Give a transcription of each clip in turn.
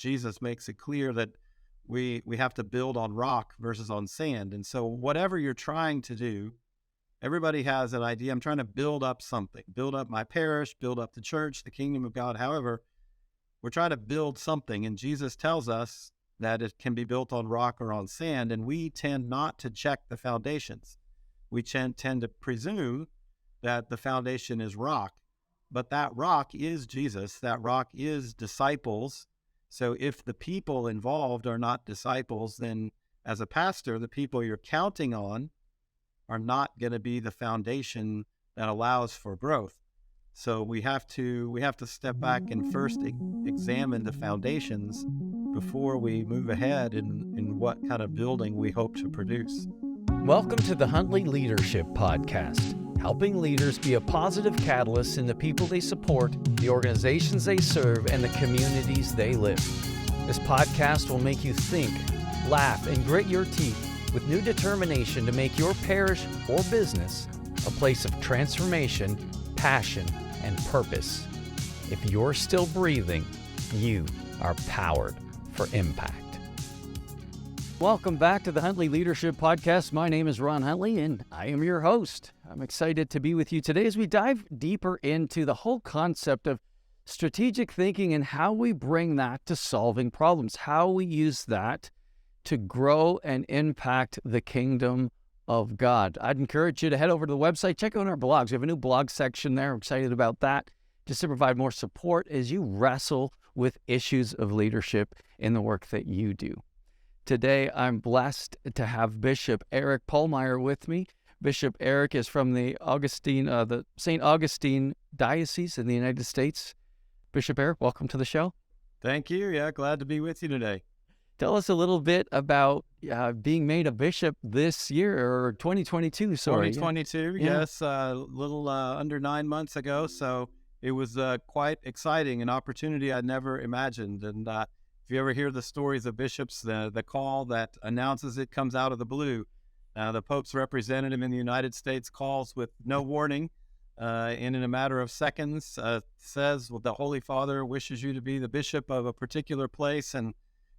Jesus makes it clear that we have to build on rock versus on sand. And so whatever you're trying to do, everybody has an idea. I'm trying to build up something, build up my parish, build up the church, the kingdom of God. However, we're trying to build something, and Jesus tells us that it can be built on rock or on sand, and we tend not to check the foundations. We tend to presume that the foundation is rock, but that rock is Jesus. That rock is disciples. So if the people involved are not disciples, then as a pastor, the people you're counting on are not going to be the foundation that allows for growth. So we have to step back and first examine the foundations before we move ahead in what kind of building we hope to produce. Welcome to the Huntley Leadership Podcast, helping leaders be a positive catalyst in the people they support, the organizations they serve, and the communities they live. This podcast will make you think, laugh, and grit your teeth with new determination to make your parish or business a place of transformation, passion, and purpose. If you're still breathing, you are powered for impact. Welcome back to the Huntley Leadership Podcast. My name is Ron Huntley, and I am your host. I'm excited to be with you today as we dive deeper into the whole concept of strategic thinking and how we bring that to solving problems, how we use that to grow and impact the kingdom of God. I'd encourage you to head over to the website, check out our blogs. We have a new blog section there. I'm excited about that, just to provide more support as you wrestle with issues of leadership in the work that you do. Today, I'm blessed to have Bishop Erik Pohlmeier with me. Bishop Erik is from the St. Augustine Diocese in the United States. Bishop Erik, welcome to the show. Thank you. Yeah, glad to be with you today. Tell us a little bit about being made a bishop this year, or 2022, sorry. 2022, Yeah. yes, a little under 9 months ago. So it was quite exciting, an opportunity I never imagined. And if you ever hear the stories of bishops, the call that announces it comes out of the blue. The Pope's representative in the United States calls with no warning, and in a matter of seconds says, well, the Holy Father wishes you to be the bishop of a particular place, and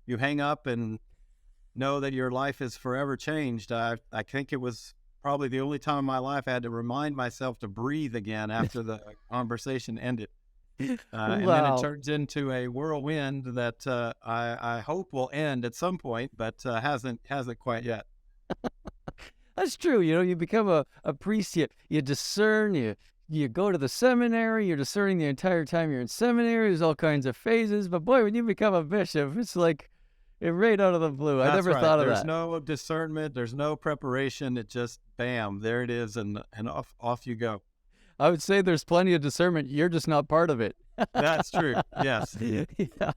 you hang up and know that your life is forever changed. I think it was probably the only time in my life I had to remind myself to breathe again after the conversation ended. And then it turns into a whirlwind that I hope will end at some point, but hasn't quite yet. That's true. You become a priest, you discern, you go to the seminary, you're discerning the entire time you're in seminary. There's all kinds of phases. But boy, when you become a bishop, it's like right out of the blue. I never thought of that. There's no discernment. There's no preparation. It just, bam, there it is, and off you go. I would say there's plenty of discernment. You're just not part of it. That's true. Yes. Yeah. That's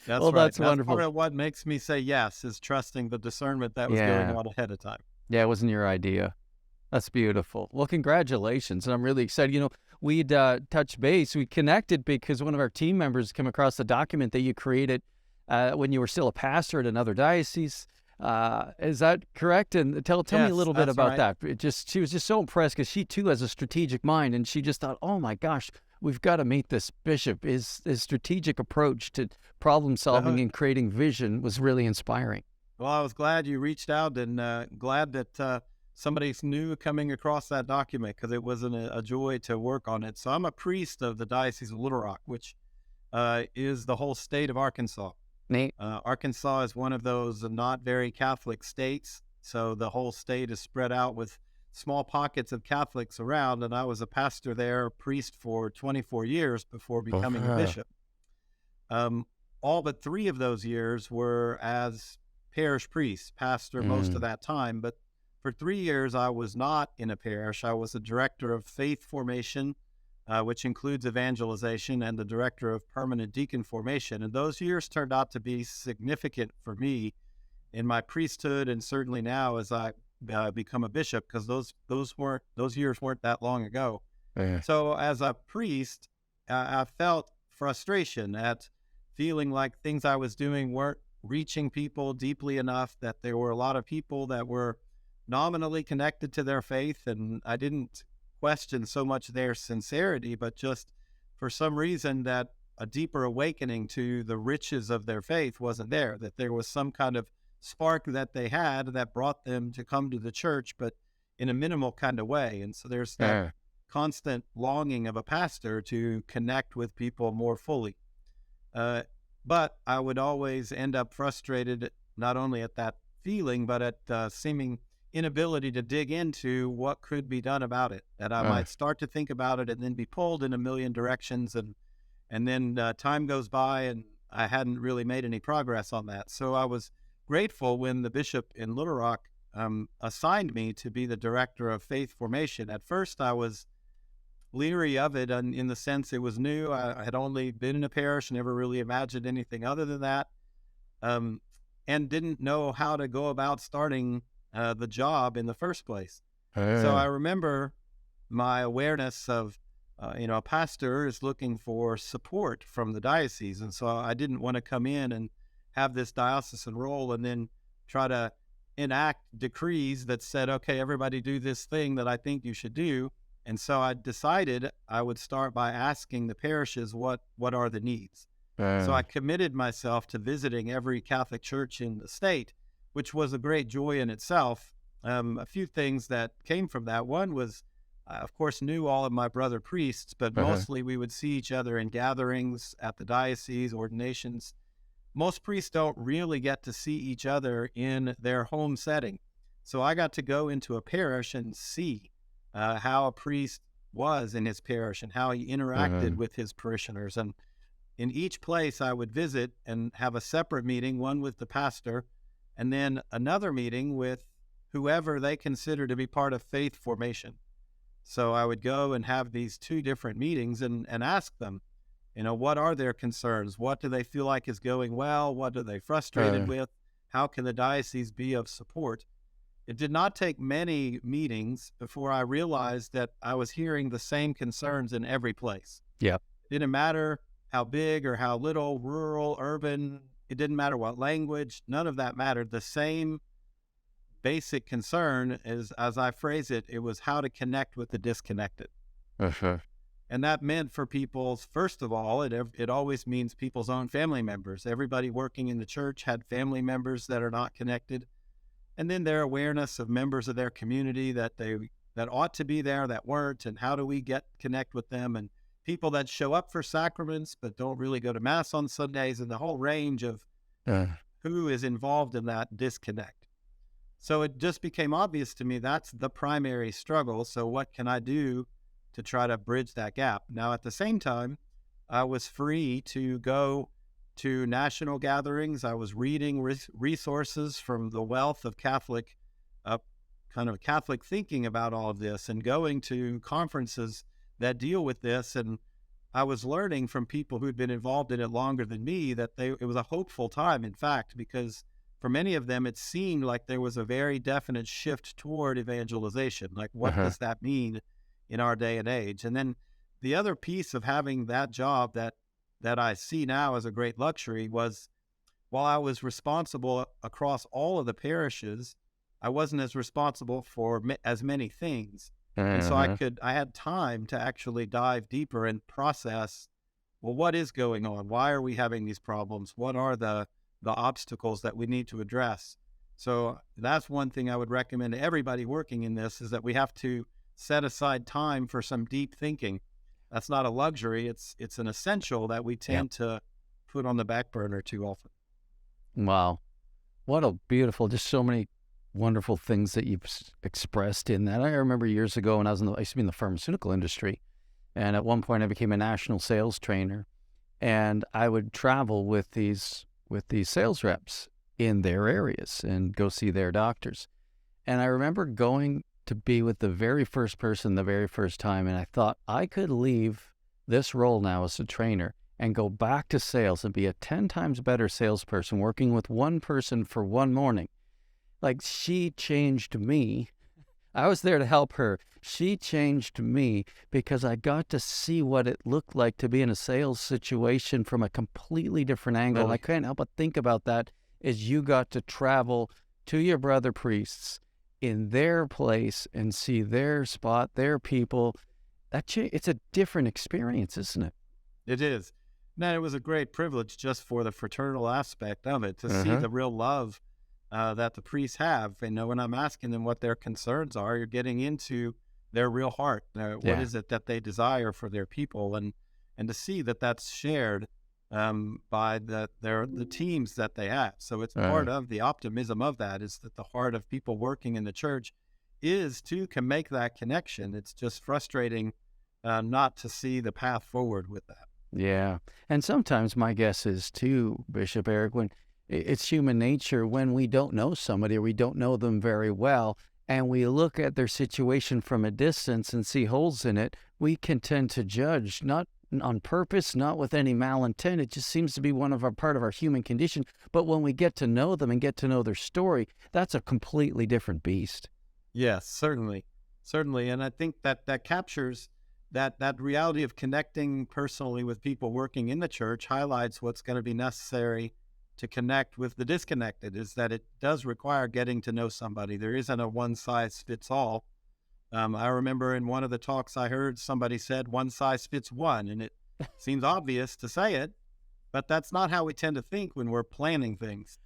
well, right. that's wonderful. Part of what makes me say yes is trusting the discernment that was going on ahead of time. Yeah, it wasn't your idea. That's beautiful. Well, congratulations. And I'm really excited. We'd touched base. We connected because one of our team members came across the document that you created when you were still a pastor at another diocese. Is that correct? And tell me a little bit about that. She was just so impressed because she too has a strategic mind, and she just thought, oh my gosh, we've got to meet this bishop. His strategic approach to problem solving and creating vision was really inspiring. Well, I was glad you reached out, and glad that somebody's new coming across that document, because it wasn't a joy to work on it. So I'm a priest of the Diocese of Little Rock, which is the whole state of Arkansas. Neat. Arkansas is one of those not very Catholic states, so the whole state is spread out with small pockets of Catholics around, and I was a pastor there, priest for 24 years before becoming a bishop. All but 3 of those years were as parish priest, pastor most of that time, but for 3 years I was not in a parish. I was a director of faith formation, which includes evangelization, and the director of permanent deacon formation. And those years turned out to be significant for me in my priesthood, and certainly now as I become a bishop, because those years weren't that long ago. Yeah. So as a priest, I felt frustration at feeling like things I was doing weren't reaching people deeply enough, that there were a lot of people that were nominally connected to their faith, and I didn't question so much their sincerity, but just for some reason that a deeper awakening to the riches of their faith wasn't there, that there was some kind of spark that they had that brought them to come to the church, but in a minimal kind of way. And so there's that constant longing of a pastor to connect with people more fully. But I would always end up frustrated, not only at that feeling, but at seeming inability to dig into what could be done about it, that I might start to think about it and then be pulled in a million directions. And then time goes by and I hadn't really made any progress on that. So I was grateful when the bishop in Little Rock assigned me to be the director of faith formation. At first, I was leery of it in the sense it was new. I had only been in a parish, never really imagined anything other than that, and didn't know how to go about starting the job in the first place. So I remember my awareness of, a pastor is looking for support from the diocese. And so I didn't want to come in and have this diocesan role and then try to enact decrees that said, okay, everybody do this thing that I think you should do. And so I decided I would start by asking the parishes what are the needs. So I committed myself to visiting every Catholic church in the state, which was a great joy in itself. A few things that came from that. One was, of course, knew all of my brother priests, but mostly we would see each other in gatherings at the diocese, ordinations. Most priests don't really get to see each other in their home setting. So I got to go into a parish and see how a priest was in his parish and how he interacted with his parishioners. And in each place I would visit and have a separate meeting, one with the pastor, and then another meeting with whoever they consider to be part of faith formation. So I would go and have these two different meetings and ask them, what are their concerns? What do they feel like is going well? What are they frustrated with? How can the diocese be of support? It did not take many meetings before I realized that I was hearing the same concerns in every place. Yeah. It didn't matter how big or how little, rural, urban, it didn't matter what language, none of that mattered. The same basic concern is, as I phrase it, it was how to connect with the disconnected. And that meant for people, first of all, it always means people's own family members. Everybody working in the church had family members that are not connected. And then their awareness of members of their community that ought to be there that weren't, and how do we connect with them, and people that show up for sacraments but don't really go to Mass on Sundays, and the whole range of who is involved in that disconnect. So it just became obvious to me that's the primary struggle. So what can I do to try to bridge that gap? Now, at the same time, I was free to go to national gatherings. I was reading resources from the wealth of Catholic thinking about all of this, and going to conferences that deal with this. And I was learning from people who'd been involved in it longer than me that it was a hopeful time, in fact, because for many of them, it seemed like there was a very definite shift toward evangelization. Like, what does that mean in our day and age? And then the other piece of having that job that I see now as a great luxury was, while I was responsible across all of the parishes, I wasn't as responsible for as many things. And so I had time to actually dive deeper and process, well, what is going on? Why are we having these problems? What are the obstacles that we need to address? So that's one thing I would recommend to everybody working in this, is that we have to set aside time for some deep thinking. That's not a luxury. It's an essential that we tend to put on the back burner too often. Wow. What a beautiful, just so many wonderful things that you've expressed in that. I remember years ago when I used to be in the pharmaceutical industry, and at one point I became a national sales trainer, and I would travel with these sales reps in their areas and go see their doctors. And I remember going to be with the very first person the very first time, and I thought I could leave this role now as a trainer and go back to sales and be a 10 times better salesperson working with one person for one morning. Like, she changed me. I was there to help her. She changed me because I got to see what it looked like to be in a sales situation from a completely different angle. Really? I can't help but think about that as you got to travel to your brother priests in their place and see their spot, their people. It's a different experience, isn't it? It is. Man, it was a great privilege just for the fraternal aspect of it, to see the real love that the priests have. And when I'm asking them what their concerns are, you're getting into their real heart. What is it that they desire for their people, and to see that that's shared by the teams that they have. So it's part of the optimism of that, is that the heart of people working in the church can make that connection. It's just frustrating not to see the path forward with that. Yeah. And sometimes my guess is too, Bishop Erik, when it's human nature, when we don't know somebody or we don't know them very well, and we look at their situation from a distance and see holes in it, we can tend to judge, not on purpose, not with any malintent. It just seems to be part of our human condition. But when we get to know them and get to know their story, that's a completely different beast. Yes, certainly. And I think that captures that reality of connecting personally with people working in the church, highlights what's going to be necessary to connect with the disconnected, is that it does require getting to know somebody. There isn't a one-size-fits-all. I remember in one of the talks I heard, somebody said one size fits one, and it seems obvious to say it, but that's not how we tend to think when we're planning things.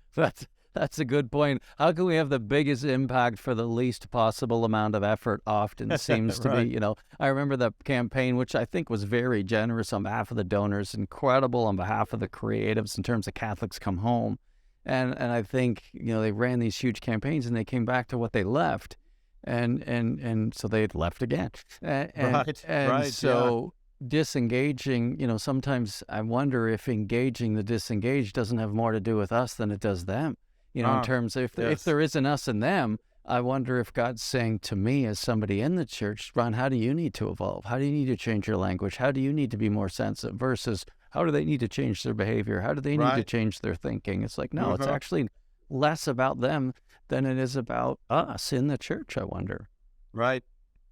That's a good point. How can we have the biggest impact for the least possible amount of effort? Often seems to Right. be, I remember the campaign, which I think was very generous on behalf of the donors, incredible on behalf of the creatives in terms of Catholics Come Home. And I think, they ran these huge campaigns and they came back to what they left. And so they left again. Right. So disengaging, sometimes I wonder if engaging the disengaged doesn't have more to do with us than it does them. In terms of if there is an us and them, I wonder if God's saying to me as somebody in the church, Ron, how do you need to evolve? How do you need to change your language? How do you need to be more sensitive versus how do they need to change their behavior? How do they need to change their thinking? It's like, no, it's actually less about them than it is about us in the church, I wonder. Right.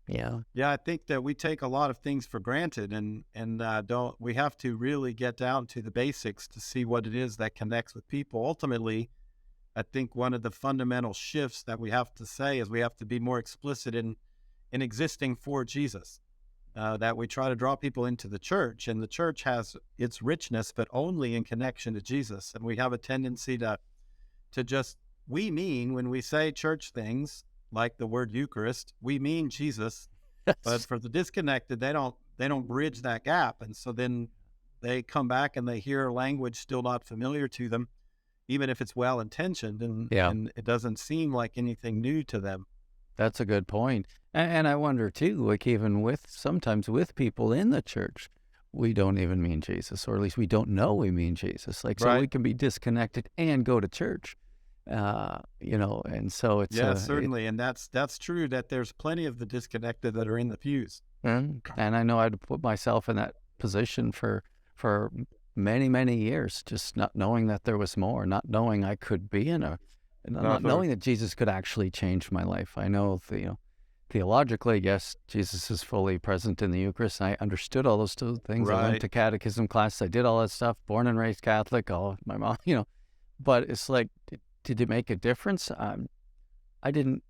Yeah. Yeah, I think that we take a lot of things for granted, and we have to really get down to the basics to see what it is that connects with people. Ultimately, I think one of the fundamental shifts that we have to say is we have to be more explicit in existing for Jesus, that we try to draw people into the church, and the church has its richness, but only in connection to Jesus. And we have a tendency to just, when we say church things, like the word Eucharist, we mean Jesus, but for the disconnected, they don't bridge that gap. And so then they come back and they hear language still not familiar to them, even if it's well-intentioned, and it doesn't seem like anything new to them. That's a good point. And I wonder too, like even sometimes with people in the church, we don't even mean Jesus, or at least we don't know we mean Jesus. So we can be disconnected and go to church. And so it's certainly, and that's true. That there's plenty of the disconnected that are in the pews, and I know I'd put myself in that position for many years, just not knowing that there was more, not knowing I could be not knowing that Jesus could actually change my life. I know theologically, yes, Jesus is fully present in the Eucharist. I understood all those two things. Right. I went to catechism class. I did all that stuff. Born and raised Catholic. My mom, but it's like. Did it make a difference? I didn't.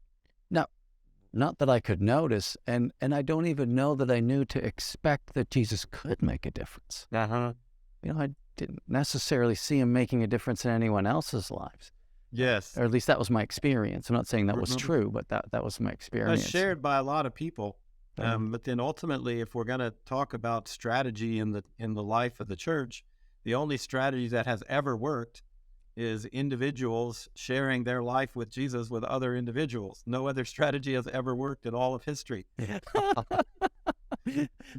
Not that I could notice, and I don't even know that I knew to expect that Jesus could make a difference. I didn't necessarily see him making a difference in anyone else's lives. Yes, or at least that was my experience. I'm not saying that was true, but that was my experience. That's shared by a lot of people. But then ultimately, if we're going to talk about strategy in the life of the church, the only strategy that has ever worked is individuals sharing their life with Jesus with other individuals. No other strategy has ever worked in all of history.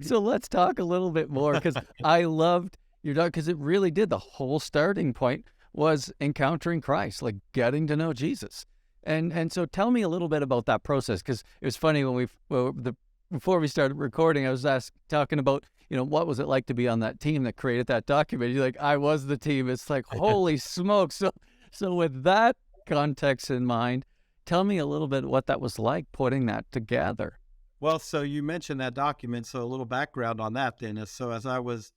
So let's talk a little bit more, because I loved your talk, because it really did. The whole starting point was encountering Christ, like getting to know Jesus. And so tell me a little bit about that process, because it was funny before we started recording, I was talking about, what was it like to be on that team that created that document? You're like, I was the team. It's like, holy smokes. So with that context in mind, tell me a little bit what that was like putting that together. Well, so you mentioned that document, so a little background on that then is, so as I was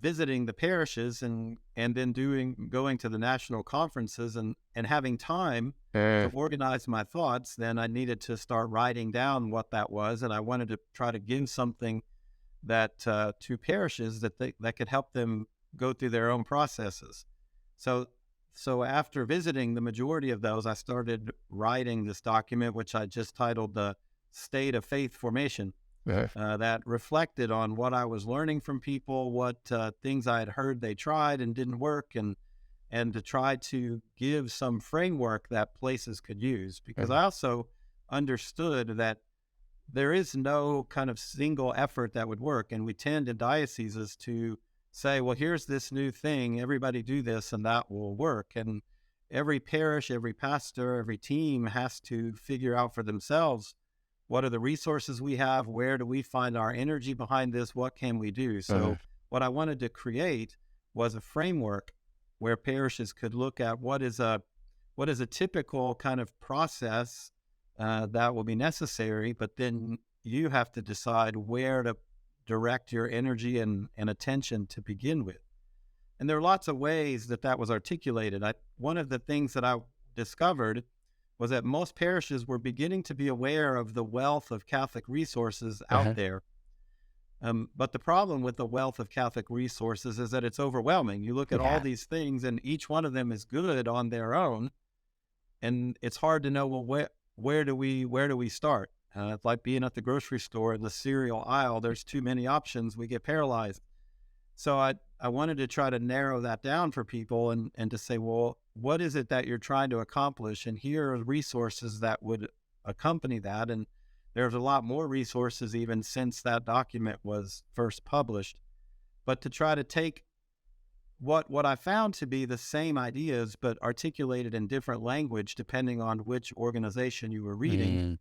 visiting the parishes and then going to the national conferences and having time to organize my thoughts, then I needed to start writing down what that was, and I wanted to try to give something that to parishes that could help them go through their own processes. So after visiting the majority of those, I started writing this document, which I just titled The State of Faith Formation, that reflected on what I was learning from people, what things I had heard they tried and didn't work, and to try to give some framework that places could use. Because I also understood that there is no kind of single effort that would work. And we tend in dioceses to say, well, here's this new thing, everybody do this and that will work. And every parish, every pastor, every team has to figure out for themselves, what are the resources we have? Where do we find our energy behind this? What can we do? So what I wanted to create was a framework where parishes could look at what is a typical kind of process that will be necessary, but then you have to decide where to direct your energy and attention to begin with. And there are lots of ways that was articulated. One of the things that I discovered was that most parishes were beginning to be aware of the wealth of Catholic resources out there. But the problem with the wealth of Catholic resources is that it's overwhelming. You look at all these things and each one of them is good on their own. And it's hard to know, well, where do we start? It's like being at the grocery store in the cereal aisle. There's too many options. We get paralyzed. So I wanted to try to narrow that down for people and to say, well, what is it that you're trying to accomplish? And here are resources that would accompany that. And there's a lot more resources even since that document was first published. But to try to take what I found to be the same ideas, but articulated in different language, depending on which organization you were reading.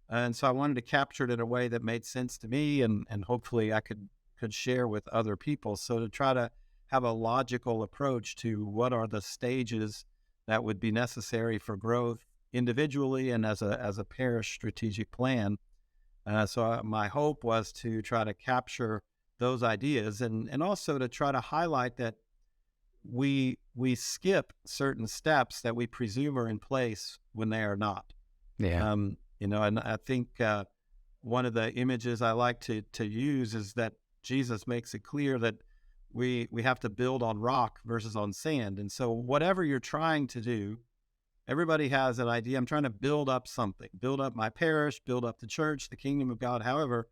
And so I wanted to capture it in a way that made sense to me and hopefully I could share with other people. So to try to have a logical approach to what are the stages that would be necessary for growth individually and as a parish strategic plan. So my hope was to try to capture those ideas and also to try to highlight that we skip certain steps that we presume are in place when they are not. And I think one of the images I like to use is that Jesus makes it clear that we have to build on rock versus on sand. And so whatever you're trying to do, everybody has an idea. I'm trying to build up something, build up my parish, build up the church, the kingdom of God. However,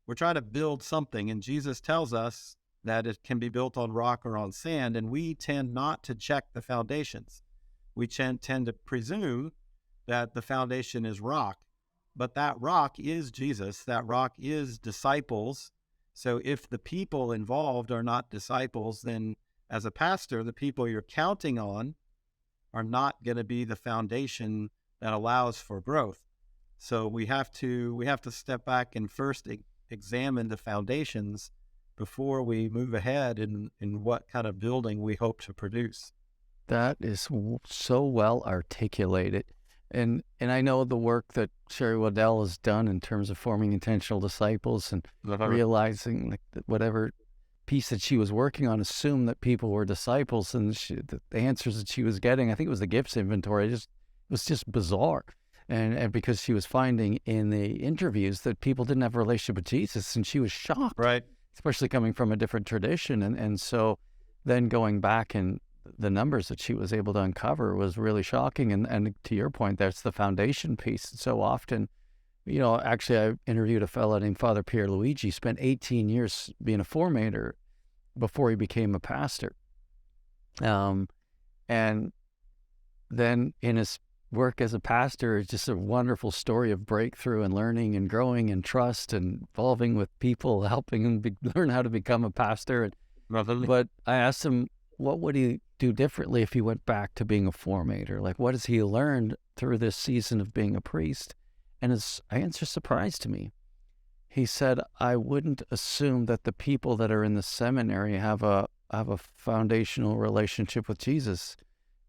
we're trying to build something. And Jesus tells us that it can be built on rock or on sand. And we tend not to check the foundations. We tend to presume that the foundation is rock, but that rock is Jesus. That rock is disciples. So if the people involved are not disciples, then as a pastor, the people you're counting on are not going to be the foundation that allows for growth. So we have to step back and first examine the foundations before we move ahead in what kind of building we hope to produce. That is so well articulated. And I know the work that Sherry Waddell has done in terms of forming intentional disciples and realizing that whatever piece that she was working on assumed that people were disciples, and the answers that she was getting, I think it was the gifts inventory, it was just bizarre. And because she was finding in the interviews that people didn't have a relationship with Jesus, and she was shocked, right? Especially coming from a different tradition. And so then going back and the numbers that she was able to uncover was really shocking. And to your point, that's the foundation piece. So often, actually I interviewed a fellow named Father Pierluigi, spent 18 years being a formator before he became a pastor. And then in his work as a pastor, it's just a wonderful story of breakthrough and learning and growing and trust and evolving with people, helping him learn how to become a pastor. But I asked him, what would he do differently if he went back to being a formator? Like, what has he learned through this season of being a priest? And his answer surprised me. He said, I wouldn't assume that the people that are in the seminary have a foundational relationship with Jesus.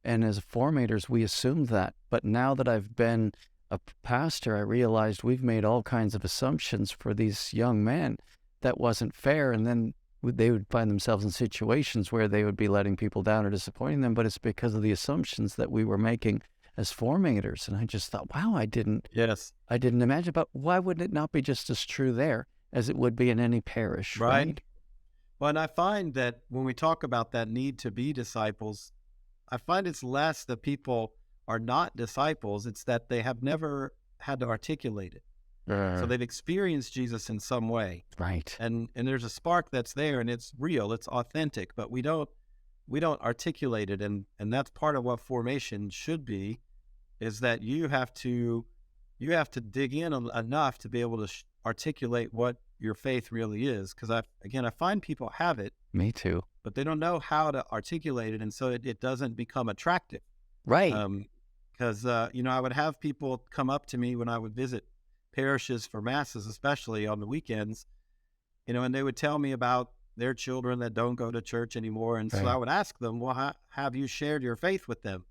And as formators, we assumed that. But now that I've been a pastor, I realized we've made all kinds of assumptions for these young men that wasn't fair. And then they would find themselves in situations where they would be letting people down or disappointing them, but it's because of the assumptions that we were making as formators. And I just thought, wow, I didn't imagine, but why would it not be just as true there as it would be in any parish, right? Well, and I find that when we talk about that need to be disciples, I find it's less that people are not disciples. It's that they have never had to articulate it. So they've experienced Jesus in some way. Right. And there's a spark that's there, and it's real, it's authentic, but we don't articulate it. And that's part of what formation should be, is that you have to dig in enough to be able to articulate what your faith really is. Because I find people have it. Me too. But they don't know how to articulate it, and so it doesn't become attractive. Right. Because I would have people come up to me when I would visit parishes for masses, especially on the weekends, and they would tell me about their children that don't go to church anymore. And so I would ask them, well, have you shared your faith with them?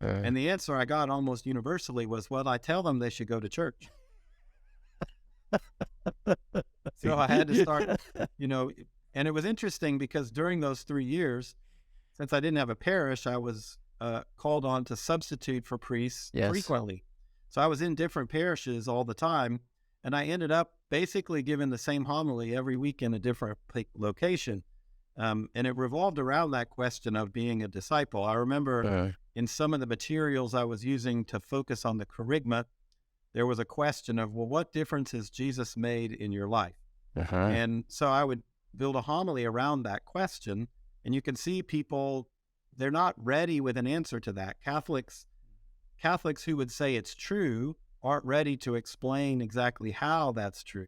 And the answer I got almost universally was, well, I tell them they should go to church. So I had to start, and it was interesting because during those 3 years, since I didn't have a parish, I was called on to substitute for priests frequently. So I was in different parishes all the time, and I ended up basically giving the same homily every week in a different location. And it revolved around that question of being a disciple. I remember in some of the materials I was using to focus on the kerygma, there was a question of, well, what difference has Jesus made in your life? And so I would build a homily around that question, and you can see people, they're not ready with an answer to that. Catholics who would say it's true aren't ready to explain exactly how that's true.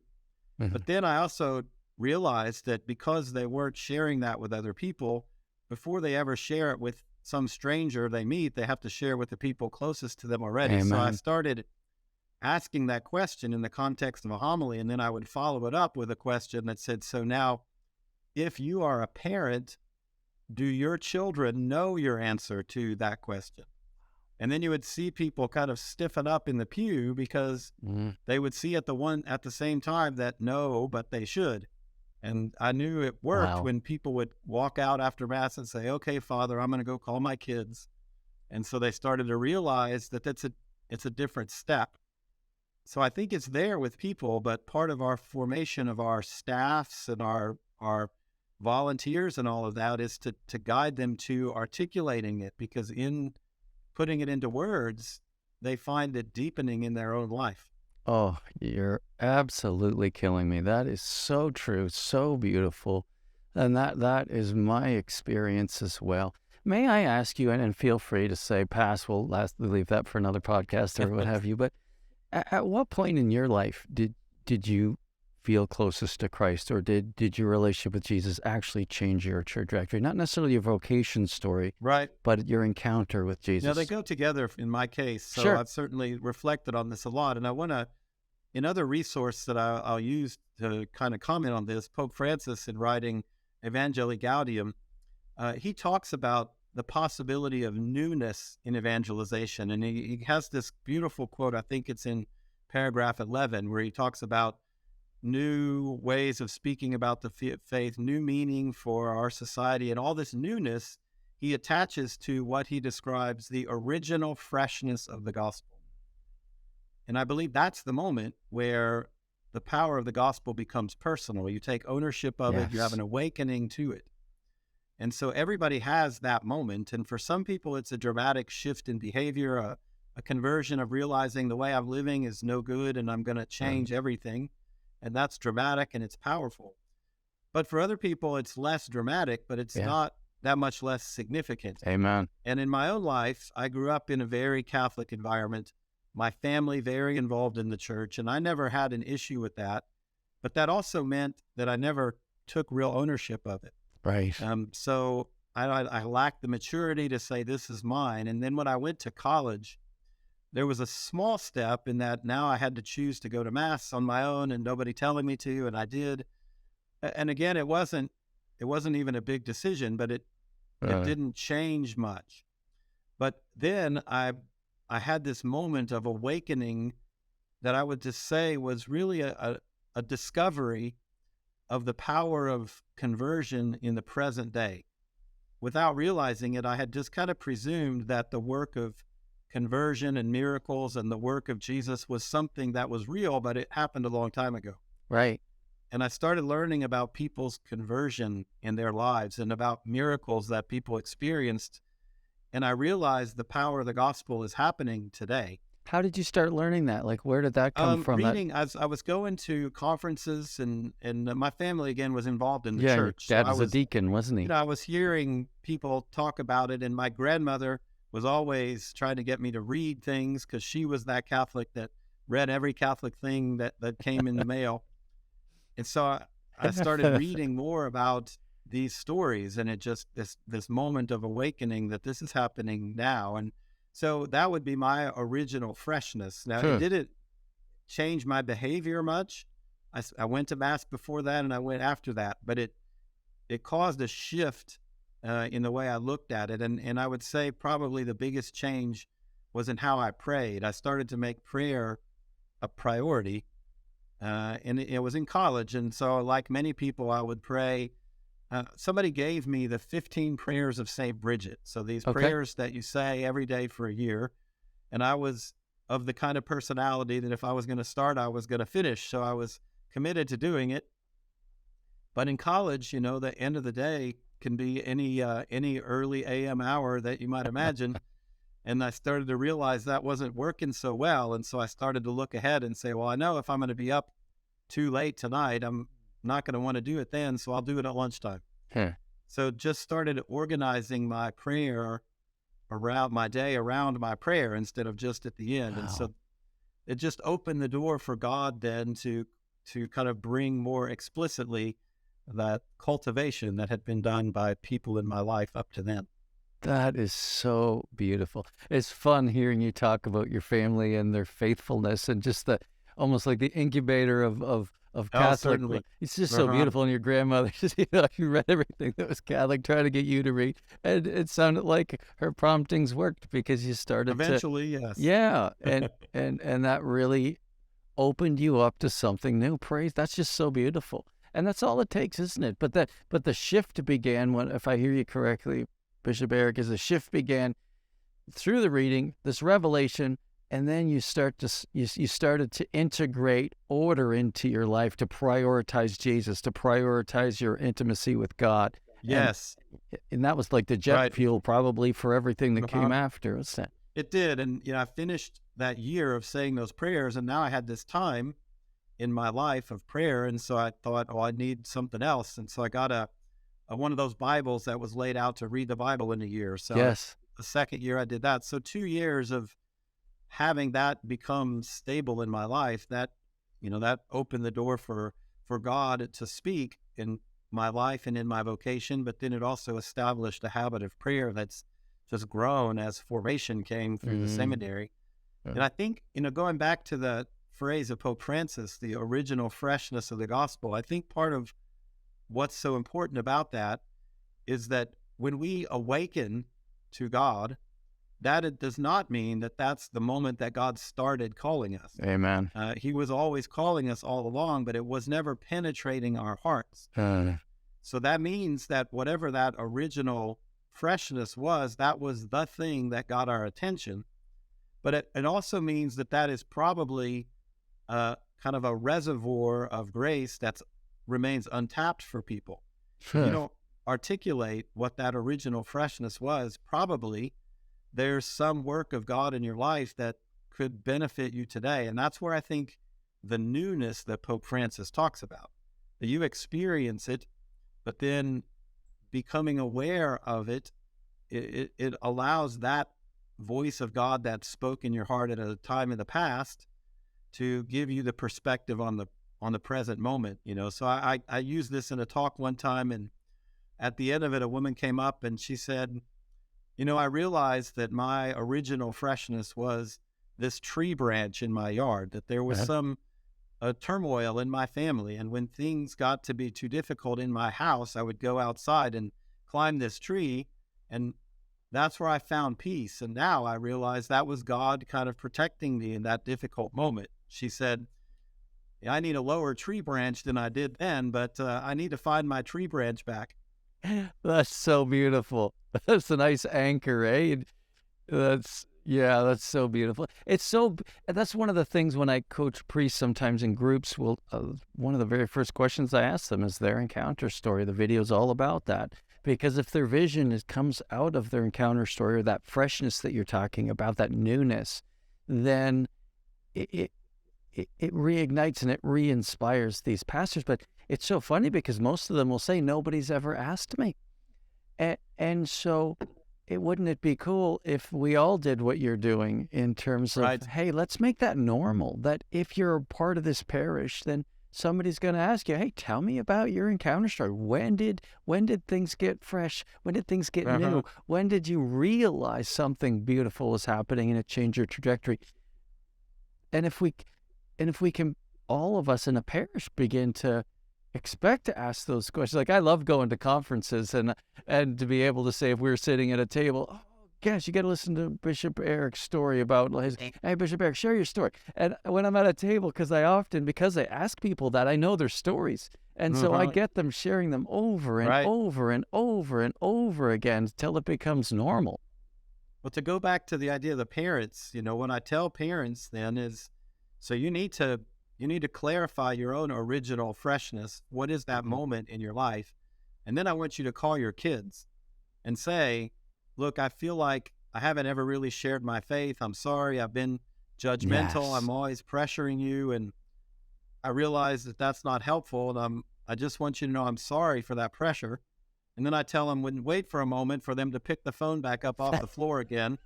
But then I also realized that because they weren't sharing that with other people, before they ever share it with some stranger they meet, they have to share with the people closest to them already. Amen. So I started asking that question in the context of a homily, and then I would follow it up with a question that said, so now, if you are a parent, do your children know your answer to that question? And then you would see people kind of stiffen up in the pew because they would see at the same time that no, but they should. And I knew it worked when people would walk out after Mass and say, okay, Father, I'm going to go call my kids. And so they started to realize that it's a different step. So I think it's there with people, but part of our formation of our staffs and our volunteers and all of that is to guide them to articulating it, because in putting it into words, they find it deepening in their own life. Oh, you're absolutely killing me. That is so true, so beautiful. And that is my experience as well. May I ask you, and feel free to say pass, we'll leave that for another podcast or what have you, but at what point in your life did you feel closest to Christ, or did your relationship with Jesus actually change your trajectory? Not necessarily your vocation story, right, but your encounter with Jesus. Now, they go together in my case, so sure. I've certainly reflected on this a lot, and I want to, another resource that I'll use to kind of comment on this, Pope Francis, in writing Evangelii Gaudium, he talks about the possibility of newness in evangelization, and he has this beautiful quote, I think it's in paragraph 11, where he talks about new ways of speaking about the faith, new meaning for our society, and all this newness he attaches to what he describes the original freshness of the gospel. And I believe that's the moment where the power of the gospel becomes personal. You take ownership of it, you have an awakening to it. And so everybody has that moment. And for some people, it's a dramatic shift in behavior, a conversion of realizing the way I'm living is no good and I'm going to change everything. And that's dramatic and it's powerful. But for other people, it's less dramatic, but it's not that much less significant. Amen. And in my own life, I grew up in a very Catholic environment. My family very involved in the church, and I never had an issue with that. But that also meant that I never took real ownership of it. Right. So I lacked the maturity to say, this is mine. And then when I went to college, there was a small step in that now I had to choose to go to Mass on my own and nobody telling me to, and I did. And again, it wasn't even a big decision, but it didn't change much. But then I had this moment of awakening that I would just say was really a discovery of the power of conversion in the present day. Without realizing it, I had just kind of presumed that the work of conversion and miracles and the work of Jesus was something that was real, but it happened a long time ago. Right. and I started learning about people's conversion in their lives and about miracles that people experienced. And I realized the power of the gospel is happening today. How did you start learning that? Like, where did that come from? Reading, as I was going to conferences, and my family again was involved in the Yeah, church. your dad So was a deacon, wasn't he? I was hearing people talk about it, and my grandmother was always trying to get me to read things because she was that Catholic that read every Catholic thing that came in the mail. And so I started reading more about these stories, and it just this moment of awakening that this is happening now. And so that would be my original freshness. Now, it didn't change my behavior much. I went to Mass before that, and I went after that, but it caused a shift in the way I looked at it. And I would say probably the biggest change was in how I prayed. I started to make prayer a priority. And it was in college. And so like many people, I would pray. Somebody gave me the 15 prayers of St. Bridget. So these prayers that you say every day for a year. And I was of the kind of personality that if I was going to start, I was going to finish. So I was committed to doing it. But in college, the end of the day can be any early AM hour that you might imagine. And I started to realize that wasn't working so well. And so I started to look ahead and say, well, I know if I'm going to be up too late tonight, I'm not going to want to do it then. So I'll do it at lunchtime. So just started organizing my prayer around my day, around my prayer instead of just at the end. Wow. And so it just opened the door for God then to kind of bring more explicitly that cultivation that had been done by people in my life up to then. That is so beautiful. It's fun hearing you talk about your family and their faithfulness and just almost like the incubator of Catholic. It's just so beautiful. And your grandmother, she read everything that was Catholic, trying to get you to read. And it sounded like her promptings worked because you started eventually, yes. Yeah. And that really opened you up to something new. Praise. That's just so beautiful. And that's all it takes, isn't it? But the shift began when, if I hear you correctly, Bishop Erik, as the shift began through the reading, this revelation, and then you started to integrate order into your life, to prioritize Jesus, to prioritize your intimacy with God. Yes. And that was like the jet fuel probably for everything that came after. It did. And, I finished that year of saying those prayers, and now I had this time in my life of prayer. And so I thought, I need something else. And so I got one of those Bibles that was laid out to read the Bible in a year. So the second year I did that. So 2 years of having that become stable in my life, that opened the door for God to speak in my life and in my vocation. But then it also established a habit of prayer that's just grown as formation came through the seminary. And I think, going back to the phrase of Pope Francis, the original freshness of the gospel, I think part of what's so important about that is that when we awaken to God, that it does not mean that that's the moment that God started calling us. Amen. He was always calling us all along, but it was never penetrating our hearts. So that means that whatever that original freshness was, that was the thing that got our attention. But it also means that is probably kind of a reservoir of grace that remains untapped for people. You don't articulate what that original freshness was. Probably there's some work of God in your life that could benefit you today. And that's where I think the newness that Pope Francis talks about, that you experience it, but then becoming aware of it, it allows that voice of God that spoke in your heart at a time in the past to give you the perspective on the present moment. So I used this in a talk one time, and at the end of it, a woman came up and she said, I realized that my original freshness was this tree branch in my yard, that there was some turmoil in my family. And when things got to be too difficult in my house, I would go outside and climb this tree, and that's where I found peace. And now I realize that was God kind of protecting me in that difficult moment. She said, I need a lower tree branch than I did then, but I need to find my tree branch back. That's so beautiful. That's a nice anchor, eh? Yeah, that's so beautiful. That's one of the things when I coach priests sometimes in groups, one of the very first questions I ask them is their encounter story. The video's all about that. Because if their vision comes out of their encounter story, or that freshness that you're talking about, that newness, then it reignites and it re-inspires these pastors. But it's so funny because most of them will say, nobody's ever asked me. And so wouldn't it be cool if we all did what you're doing in terms of, Right. hey, let's make that normal, that if you're a part of this parish, then somebody's going to ask you, hey, tell me about your encounter story. When did things get fresh? When did things get new? When did you realize something beautiful was happening and it changed your trajectory? And if we can, all of us in a parish, begin to expect to ask those questions. Like, I love going to conferences and to be able to say, if we were sitting at a table, oh gosh, you got to listen to Bishop Erik's story about his, hey, Bishop Erik, share your story. And when I'm at a table, because I ask people that, I know their stories. And so I get them sharing them over and over and over and over again till it becomes normal. Well, to go back to the idea of the parents, what I tell parents then is, so you need to clarify your own original freshness. What is that moment in your life? And then I want you to call your kids and say, look, I feel like I haven't ever really shared my faith. I'm sorry. I've been judgmental. Yes. I'm always pressuring you. And I realize that that's not helpful. And I just want you to know I'm sorry for that pressure. And then I tell them, wait for a moment for them to pick the phone back up off the floor again.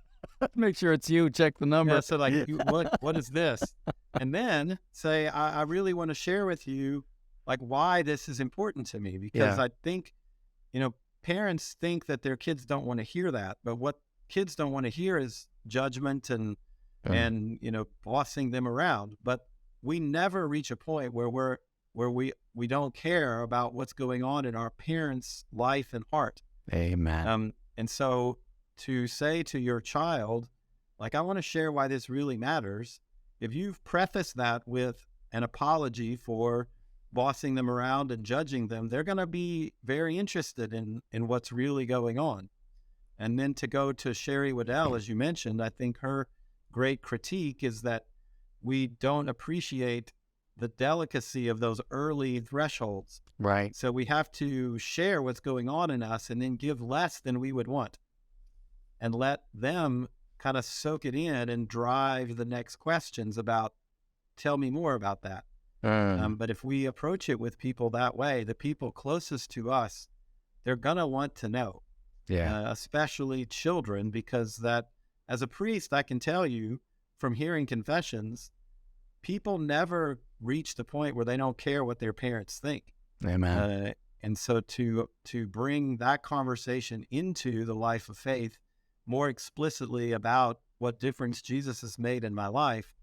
Make sure it's you. Check the number. Yeah, so like, what is this? And then say, I really want to share with you, like, why this is important to me. Because I think, parents think that their kids don't want to hear that. But what kids don't want to hear is judgment and bossing them around. But we never reach a point where we don't care about what's going on in our parents' life and heart. Amen. And so to say to your child, like, I want to share why this really matters. If you've prefaced that with an apology for bossing them around and judging them, they're going to be very interested in what's really going on. And then to go to Sherry Waddell, as you mentioned, I think her great critique is that we don't appreciate the delicacy of those early thresholds. Right. So we have to share what's going on in us and then give less than we would want and let them kind of soak it in and drive the next questions about, tell me more about that. But if we approach it with people that way, the people closest to us, they're going to want to know, especially children, because that, as a priest, I can tell you from hearing confessions, people never reach the point where they don't care what their parents think. Amen. And so to bring that conversation into the life of faith more explicitly about what difference Jesus has made in my life,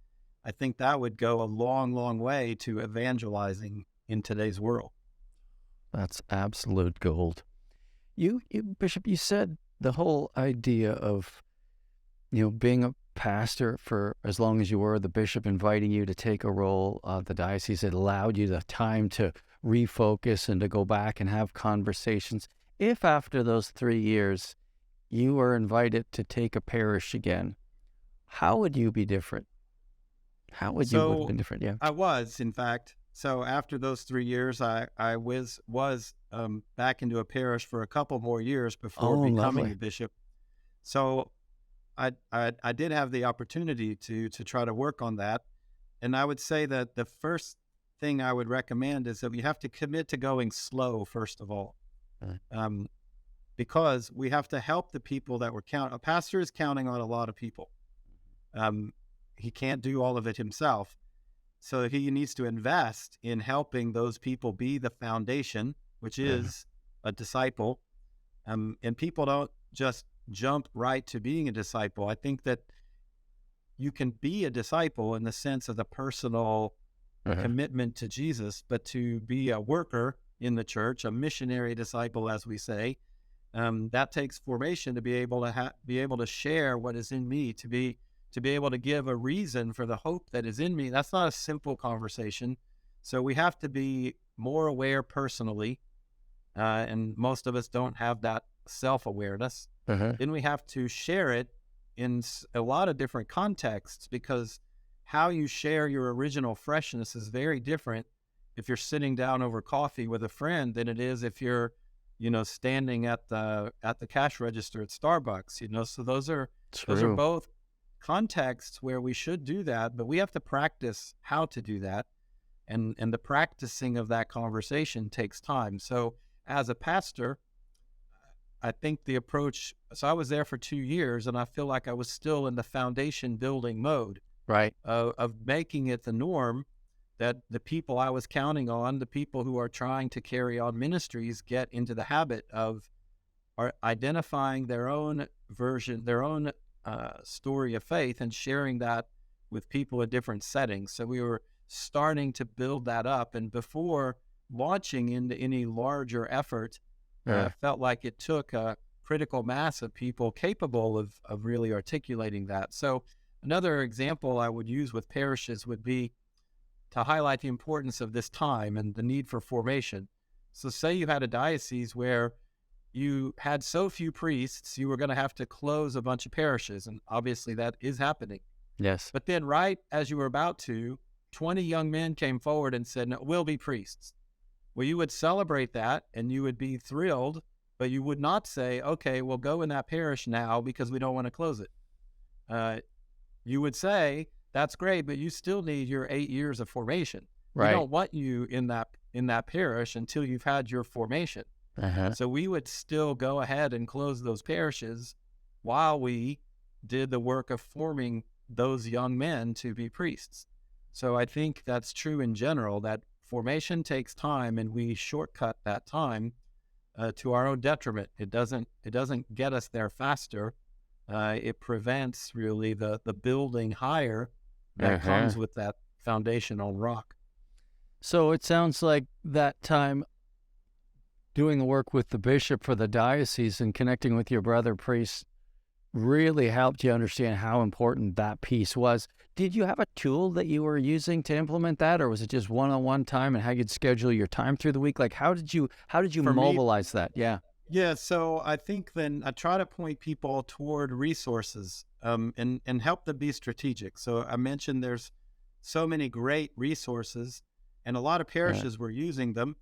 I think that would go a long, long way to evangelizing in today's world. That's absolute gold. You Bishop, you said the whole idea of, being a pastor for as long as you were, the bishop inviting you to take a role of the diocese, it allowed you the time to refocus and to go back and have conversations. If after those 3 years you were invited to take a parish again, how would you be different? How would you have been different? Yeah, I was, in fact. So after those 3 years, I was back into a parish for a couple more years before becoming a bishop. So I did have the opportunity to try to work on that. And I would say that the first thing I would recommend is that we have to commit to going slow, first of all. Because we have to help the people that we're counting. A pastor is counting on a lot of people. He can't do all of it himself. So he needs to invest in helping those people be the foundation, which is a disciple. And people don't just jump right to being a disciple. I think that you can be a disciple in the sense of the personal commitment to Jesus, but to be a worker in the church, a missionary disciple, as we say, that takes formation to be able to share what is in me, to be able to give a reason for the hope that is in me. That's not a simple conversation. So we have to be more aware personally, and most of us don't have that self-awareness. Then we have to share it in a lot of different contexts, because how you share your original freshness is very different if you're sitting down over coffee with a friend than it is if you're, standing at the cash register at Starbucks. So those are both contexts where we should do that, but we have to practice how to do that, and the practicing of that conversation takes time. So as a pastor, I think the approach, so I was there for 2 years, and I feel like I was still in the foundation building mode, right, of making it the norm that the people I was counting on, the people who are trying to carry on ministries, get into the habit of identifying their own version, their own story of faith, and sharing that with people in different settings. So we were starting to build that up, and before launching into any larger effort, I felt like it took a critical mass of people capable of really articulating that. So another example I would use with parishes would be to highlight the importance of this time and the need for formation. So say you had a diocese where you had so few priests, you were going to have to close a bunch of parishes, and obviously that is happening. Yes. But then right as you were about to, 20 young men came forward and said, "No, we'll be priests." Well, you would celebrate that and you would be thrilled, but you would not say, "Okay, we'll go in that parish now because we don't want to close it." You would say, "That's great, but you still need your 8 years of formation. Right. We don't want you in that parish until you've had your formation." So we would still go ahead and close those parishes while we did the work of forming those young men to be priests. So I think that's true in general, that formation takes time, and we shortcut that time to our own detriment. It doesn't get us there faster. It prevents really the building higher that comes with that foundational rock. So it sounds like that time doing the work with the bishop for the diocese and connecting with your brother priests really helped you understand how important that piece was. Did you have a tool that you were using to implement that, or was it just one-on-one time and how you'd schedule your time through the week? Like, how did you mobilize that? Yeah. Yeah. So I think then I try to point people toward resources, and help them be strategic. So I mentioned there's so many great resources, and a lot of parishes were using them.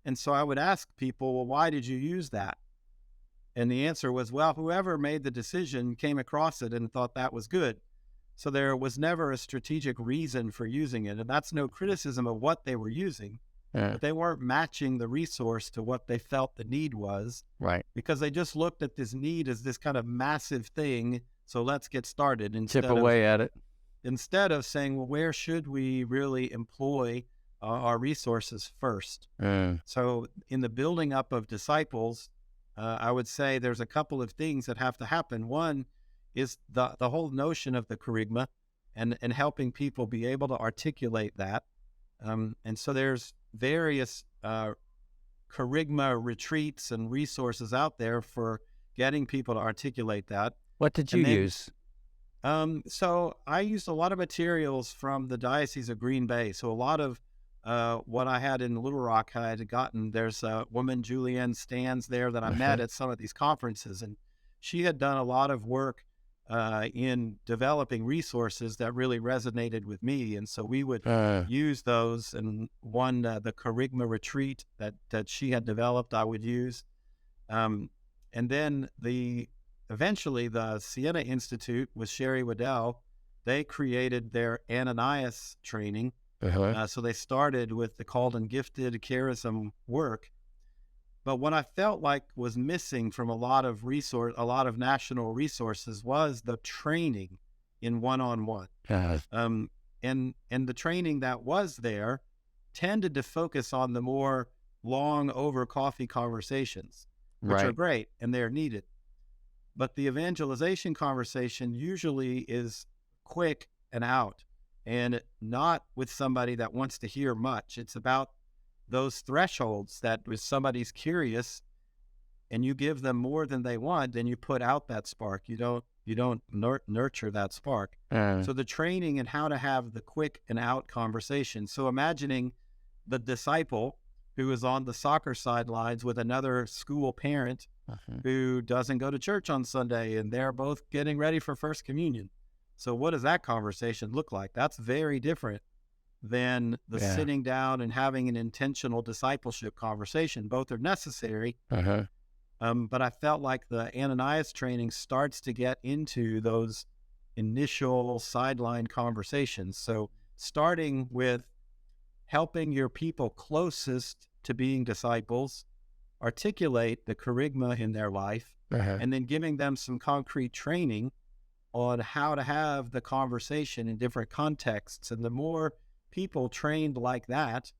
And so I would ask people, "Well, why did you use that?" And the answer was, well, whoever made the decision came across it and thought that was good. So there was never a strategic reason for using it. And that's no criticism of what they were using, but they weren't matching the resource to what they felt the need was. Right. Because they just looked at this need as this kind of massive thing. So let's get started. Chip away at it. Instead of saying, well, where should we really employ our resources first? So in the building up of disciples, I would say there's a couple of things that have to happen. One is the whole notion of the kerygma and helping people be able to articulate that. And so there's various kerygma retreats and resources out there for getting people to articulate that. What did you use? So I used a lot of materials from the Diocese of Green Bay. So a lot of what I had in Little Rock, I had gotten. There's a woman, Julianne Stans, there that I met at some of these conferences, and she had done a lot of work in developing resources that really resonated with me. And so we would use those, and the Kerygma retreat that she had developed, I would use. And then eventually the Siena Institute with Sherry Waddell, they created their Ananias training. So they started with the called and gifted charism work. But what I felt like was missing from a lot of national resources was the training in one-on-one. And the training that was there tended to focus on the more long over coffee conversations, which are great and they're needed. But the evangelization conversation usually is quick and out, and not with somebody that wants to hear much. It's about those thresholds that if somebody's curious and you give them more than they want, then you put out that spark. You don't nurture that spark. So the training in how to have the quick and out conversation. So imagining the disciple who is on the soccer sidelines with another school parent who doesn't go to church on Sunday, and they're both getting ready for First Communion. So what does that conversation look like? That's very different than the sitting down and having an intentional discipleship conversation. Both are necessary. But I felt like the Ananias training starts to get into those initial sideline conversations. So starting with helping your people closest to being disciples articulate the charisma in their life, and then giving them some concrete training on how to have the conversation in different contexts. And the more people trained like that,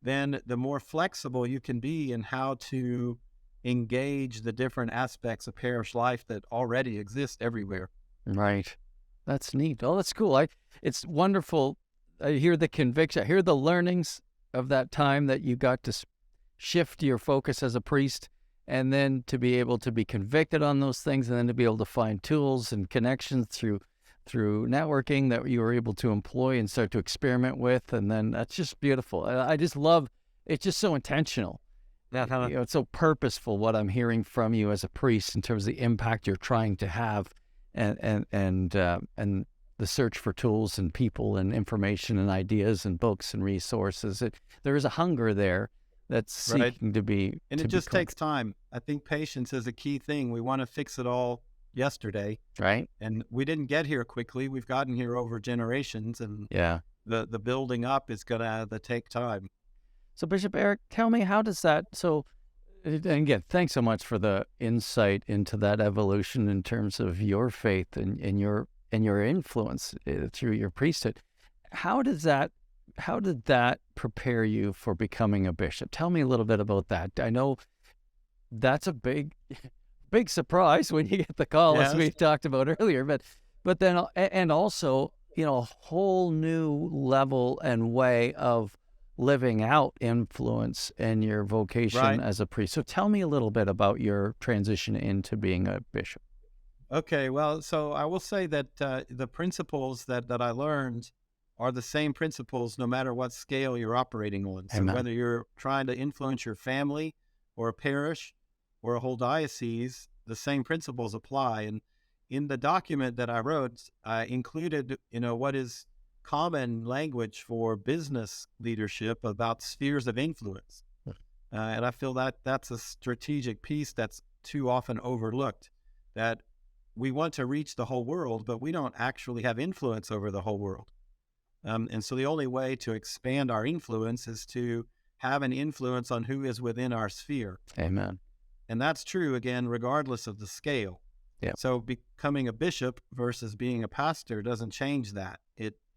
then the more flexible you can be in how to engage the different aspects of parish life that already exist everywhere. Right. That's neat. Oh, that's cool. It's wonderful. I hear the conviction. I hear the learnings of that time that you got to shift your focus as a priest, and then to be able to be convicted on those things, and then to be able to find tools and connections through networking that you were able to employ and start to experiment with. And then that's just beautiful. I just love, it's just so intentional. It's so purposeful what I'm hearing from you as a priest in terms of the impact you're trying to have, and the search for tools and people and information and ideas and books and resources. There is a hunger there that's seeking to be. And it just takes time. I think patience is a key thing. We want to fix it all yesterday. Right. And we didn't get here quickly. We've gotten here over generations, and the building up is going to take time. So Bishop Erik, tell me, how does that, and again, thanks so much for the insight into that evolution in terms of your faith and your influence through your priesthood. How did that prepare you for becoming a bishop? Tell me a little bit about that. I know that's a big surprise when you get the call, as we talked about earlier, but then, and also, a whole new level and way of living out influence and your vocation as a priest. So tell me a little bit about your transition into being a bishop. Okay, well, so I will say that the principles that I learned are the same principles no matter what scale you're operating on. So Amen. whether you're trying to influence your family or a parish or a whole diocese, the same principles apply. And in the document that I wrote, I included, what is common language for business leadership about spheres of influence. And I feel that that's a strategic piece that's too often overlooked, that we want to reach the whole world, but we don't actually have influence over the whole world. And so the only way to expand our influence is to have an influence on who is within our sphere. Amen. And that's true, again, regardless of the scale. Yeah. So becoming a bishop versus being a pastor doesn't change that.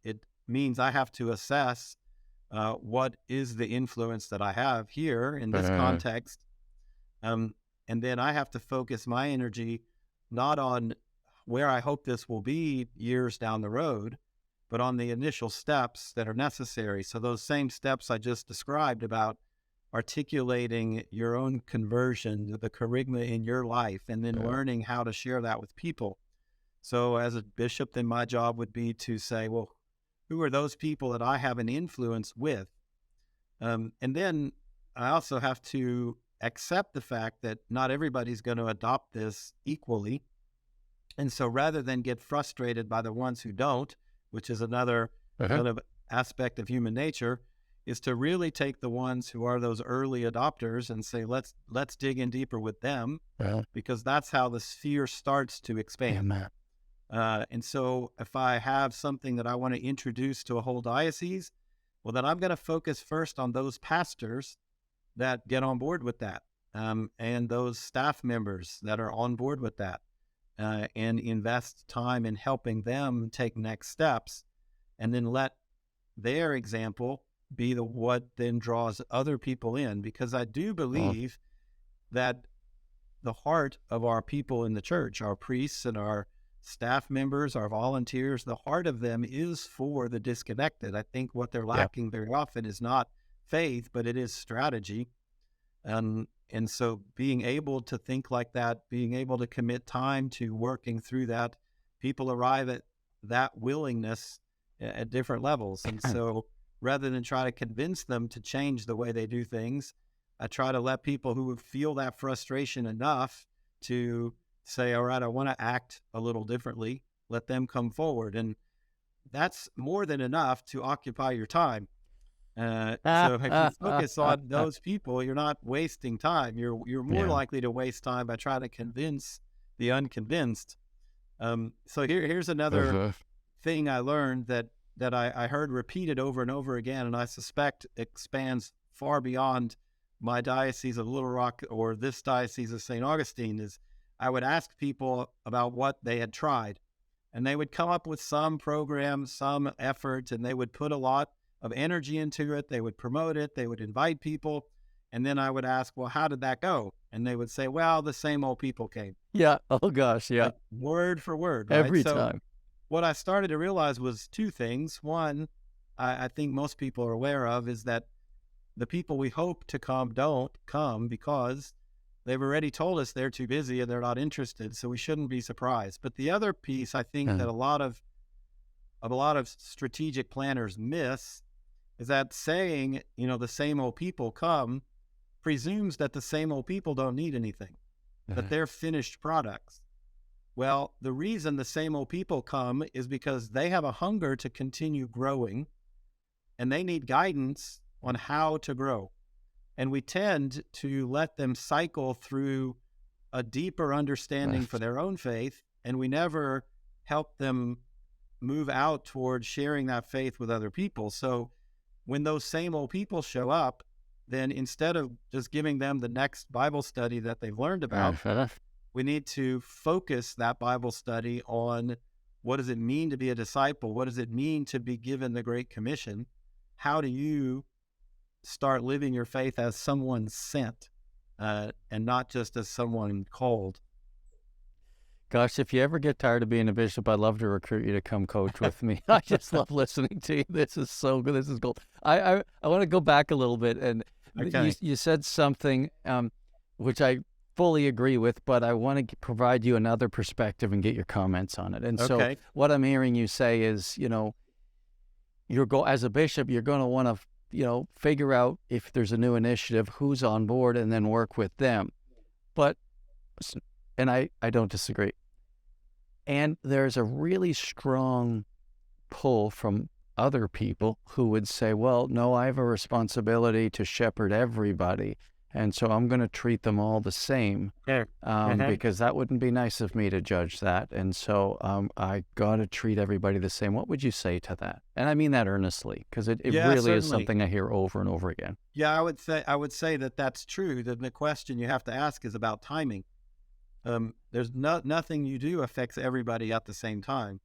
It means I have to assess what is the influence that I have here in this context. And then I have to focus my energy not on where I hope this will be years down the road, but on the initial steps that are necessary. So those same steps I just described about articulating your own conversion, the charisma in your life, and then learning how to share that with people. So as a bishop, then my job would be to say, well, who are those people that I have an influence with? And then I also have to accept the fact that not everybody's going to adopt this equally. And so rather than get frustrated by the ones who don't, which is another kind of aspect of human nature, is to really take the ones who are those early adopters and say, let's dig in deeper with them, because that's how the sphere starts to expand. And so if I have something that I want to introduce to a whole diocese, well, then I'm going to focus first on those pastors that get on board with that, and those staff members that are on board with that, and invest time in helping them take next steps, and then let their example be what then draws other people in. Because I do believe that the heart of our people in the church, our priests and our staff members, our volunteers, the heart of them is for the disconnected. I think what they're lacking very often is not faith, but it is strategy. And so being able to think like that, being able to commit time to working through that, people arrive at that willingness at different levels. And so rather than try to convince them to change the way they do things. I try to let people who feel that frustration enough to say, all right, I want to act a little differently. Let them come forward. And that's more than enough to occupy your time. So if you focus on those people, you're not wasting time. You're more likely to waste time by trying to convince the unconvinced. So here's another thing I learned that I heard repeated over and over again, and I suspect expands far beyond my diocese of Little Rock or this diocese of St. Augustine, is I would ask people about what they had tried, and they would come up with some program, some effort, and they would put a lot of energy into it. They would promote it. They would invite people. And then I would ask, well, how did that go? And they would say, well, the same old people came. Yeah. Oh, gosh. Yeah. Like, word for word. Right? Every time. What I started to realize was two things. One, I think most people are aware of, is that the people we hope to come don't come because they've already told us they're too busy and they're not interested. So we shouldn't be surprised. But the other piece I think that a lot of strategic planners miss is that saying, the same old people come presumes that the same old people don't need anything, that they're finished products. Well, the reason the same old people come is because they have a hunger to continue growing, and they need guidance on how to grow. And we tend to let them cycle through a deeper understanding for their own faith, and we never help them move out towards sharing that faith with other people. So when those same old people show up, then instead of just giving them the next Bible study that they've learned about, we need to focus that Bible study on what does it mean to be a disciple? What does it mean to be given the Great Commission? How do you start living your faith as someone sent and not just as someone called? Gosh, if you ever get tired of being a bishop, I'd love to recruit you to come coach with me. I just love listening to you. This is so good. This is gold. I want to go back a little bit. And you said something which I fully agree with, but I want to provide you another perspective and get your comments on it. And so what I'm hearing you say is, as a bishop, you're going to want to, figure out if there's a new initiative, who's on board, and then work with them. And I don't disagree. And there's a really strong pull from other people who would say, well, no, I have a responsibility to shepherd everybody, and so I'm going to treat them all the same, because that wouldn't be nice of me to judge that. And so I got to treat everybody the same. What would you say to that? And I mean that earnestly, because it really certainly is something I hear over and over again. Yeah, I would say that that's true. The question you have to ask is about timing. There's nothing you do affects everybody at the same time.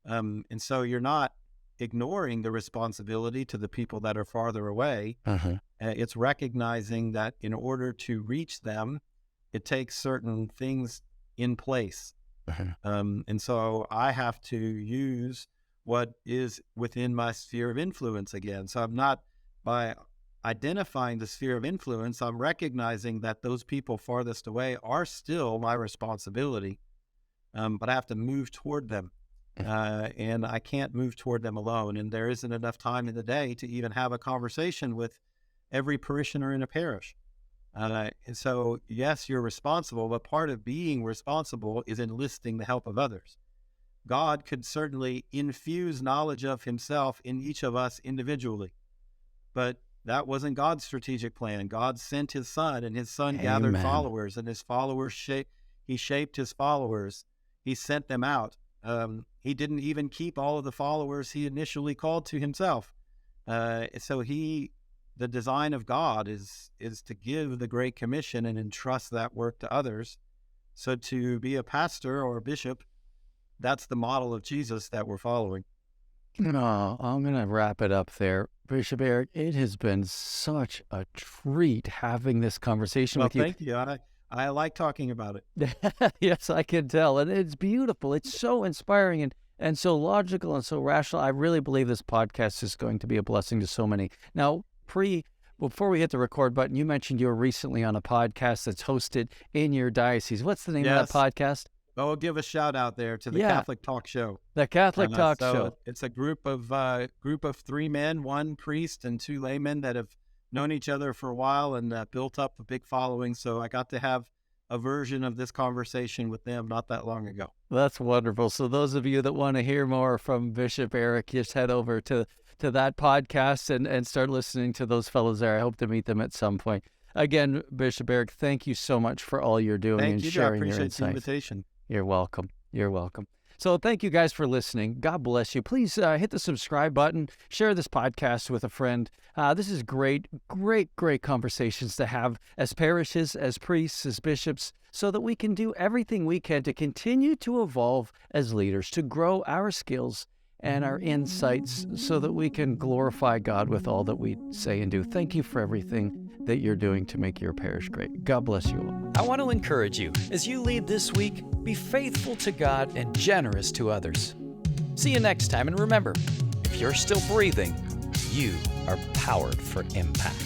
And so you're not ignoring the responsibility to the people that are farther away. It's recognizing that in order to reach them, it takes certain things in place. And so I have to use what is within my sphere of influence again. So I'm not, by identifying the sphere of influence, I'm recognizing that those people farthest away are still my responsibility, but I have to move toward them, and I can't move toward them alone, and there isn't enough time in the day to even have a conversation with every parishioner in a parish. And so, yes, you're responsible, but part of being responsible is enlisting the help of others. God could certainly infuse knowledge of himself in each of us individually, but that wasn't God's strategic plan. God sent his son, and his son gathered followers, and his followers he shaped his followers. He sent them out. He didn't even keep all of the followers he initially called to himself. So the design of God is to give the Great Commission and entrust that work to others. So to be a pastor or a bishop, that's the model of Jesus that we're following. No, I'm going to wrap it up there. Bishop Erik, it has been such a treat having this conversation with you. Thank you. I like talking about it. Yes, I can tell. And it's beautiful. It's so inspiring and so logical and so rational. I really believe this podcast is going to be a blessing to so many. Now, before we hit the record button, you mentioned you were recently on a podcast that's hosted in your diocese. What's the name of that podcast? Oh, give a shout out there to the Catholic Talk Show. The Catholic Talk Show. It's a group of 3 men, 1 priest and 2 laymen that have known each other for a while and built up a big following. So I got to have a version of this conversation with them not that long ago. That's wonderful. So those of you that want to hear more from Bishop Erik, just head over to that podcast and start listening to those fellows there. I hope to meet them at some point. Again, Bishop Erik, thank you so much for all you're doing and sharing your insights. I appreciate the invitation. You're welcome. You're welcome. So thank you guys for listening. God bless you. Please hit the subscribe button. Share this podcast with a friend. This is great conversations to have as parishes, as priests, as bishops, so that we can do everything we can to continue to evolve as leaders, to grow our skills and our insights so that we can glorify God with all that we say and do. Thank you for everything that you're doing to make your parish great. God bless you all. I want to encourage you, as you lead this week, be faithful to God and generous to others. See you next time, and remember, if you're still breathing, you are powered for impact.